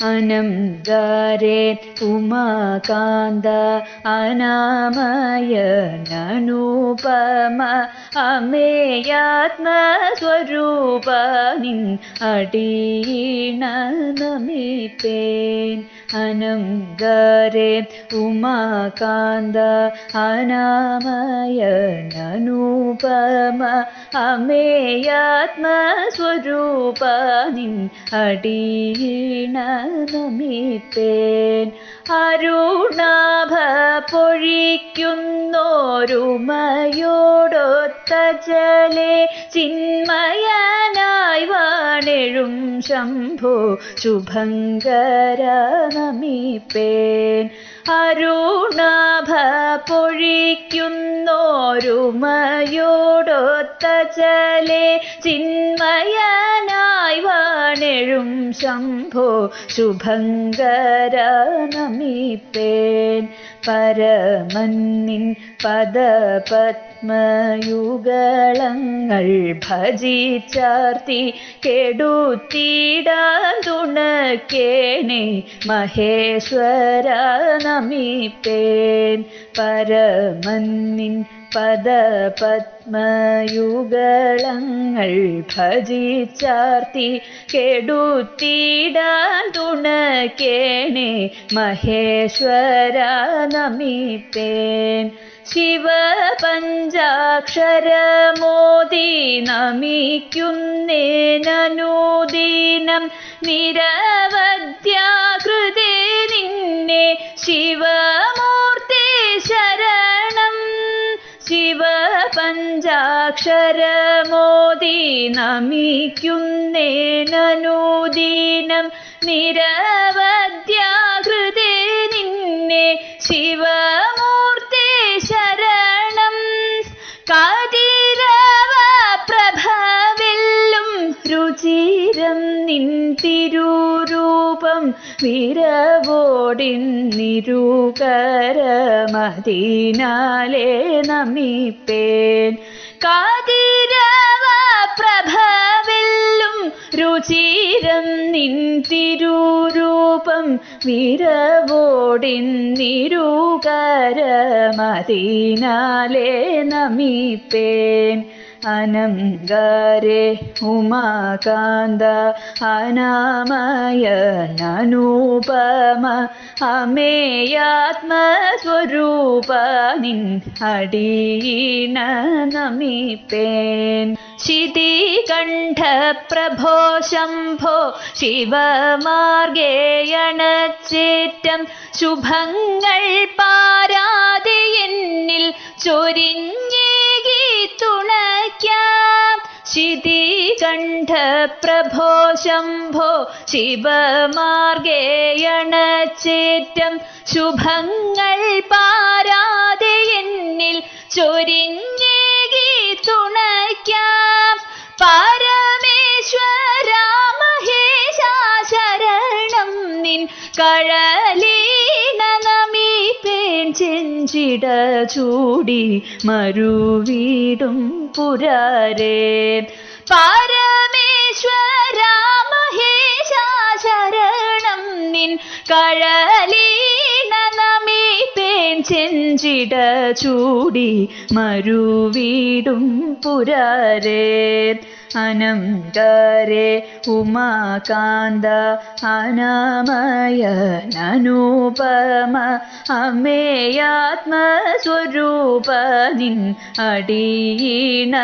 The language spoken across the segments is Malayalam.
അനംഗാരേ ഉമാകാന്ത അനാമയ നനുപമ അമേയാത്മസ്വരൂപ നിൻ അടിയീണ നമിപ്പേൻ. അനംഗാരേ ഉമാകാന്ത അനാമയ നനുപമ അമേയാത്മസ്വരൂപ നിൻ അടിയീണ നമിപ്പേൻ. അരുണാഭ പൊഴിക്കുന്നോരുമയോടൊത്ത ജലേ ചിന്മയനായി വാണെഴും ശംഭോ ശുഭങ്കര നമിപ്പേൻ. അരുണാഭ പൊഴിക്കുന്നോരുമയോടൊത്ത ജലേ ചിന്മയനായി വാണെഴും ശംഭോ ശുഭങ്കര നമിപ്പേൻ. പരമന്നിൻ പദപത്മയുഗളങ്ങൾ ഭജിച്ചാർത്തി കെടുത്തിടാൻ തുണക്കേണേ മഹേശ്വര നമിപ്പേൻ. പരമന്നിൻ പദപത്മയുഗളങ്ങൾ ഭജിച്ചാർത്തി കെടുത്തിടാൻ തുണക്കേണേ മഹേശ്വര നമിപ്പേൻ. ശിവപഞ്ചാക്ഷരമോദി നമിക്കുന്നേനനുദീനം നിരവധ്യാകൃതേ നിന്നെ ശിവമൂർത്തി ശരണം. ശിവപഞ്ചാക്ഷരമോദി നമിക്കുന്നേനനുദീനം നിരവധ്യാകൃതേ നിന്നെ ശിവമൂർത്തി ശരണം. കാതിരവ പ്രഭവെല്ലും രുചിരം നിൻ തിരുരൂപം വിരവോടിന്നിരുകരമതിനാലേ നമിപ്പേൻ. കാതിരവ പ്രഭവെല്ലും രുചിരം നിൻ തിരുരൂപം വിരവോടിന്നിരുകരമതിനാലേ നമിപ്പേൻ. അനംഗാരേ ഉമാകാന്ത അനാമയ നനുപമ അമേയാത്മസ്വരൂപ നിൻ അടിയീണ നമിപ്പേൻ. ശിതികണ്ഠപ്രഭോ ശംഭോ ശിവമാർഗേയണച്ചേറ്റം ശുഭങ്ങൾ പാരാതെ എന്നിൽ ചൊരിഞ്ഞേകി തുണയ്ക്കാം. ശിതികണ്ഠപ്രഭോ ശംഭോ ശിവമാർഗേയണച്ചേറ്റം ശുഭങ്ങൾ പാരാതെ എന്നിൽ ചൊരിഞ്ഞേകി തുണയ്ക്കാം. പരമേശ്വര മഹേശ ശരണം നിൻ കഴലീണ നമിപ്പേൻ. ചെഞ്ചിട ചൂടി മരുവീടും പുരാരേ. പരമേശ്വര മഹേശ ശരണം നിൻ കഴലീണ നമിപ്പേൻ. ചെഞ്ചിട ചൂടി മരുവീടും പുരാരേ. അനംഗാരേ ഉമാകാന്ത അനാമയ നനുപമ അമേയാത്മസ്വരൂപ നിൻ അടിയീണ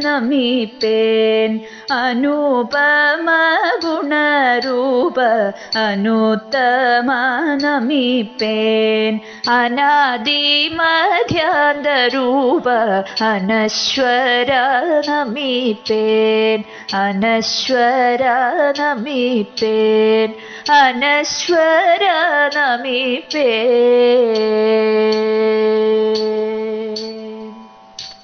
നമിപ്പേൻ. അനുപമ ഗുണരൂപ അനുത്തമ നമിപ്പേൻ. അനാദിമധ്യാന്തരൂപ അനശ്വര നമിപ്പേൻ. അനശ്വര നമിപ്പേൻ. അനശ്വര നമിപ്പേൻ.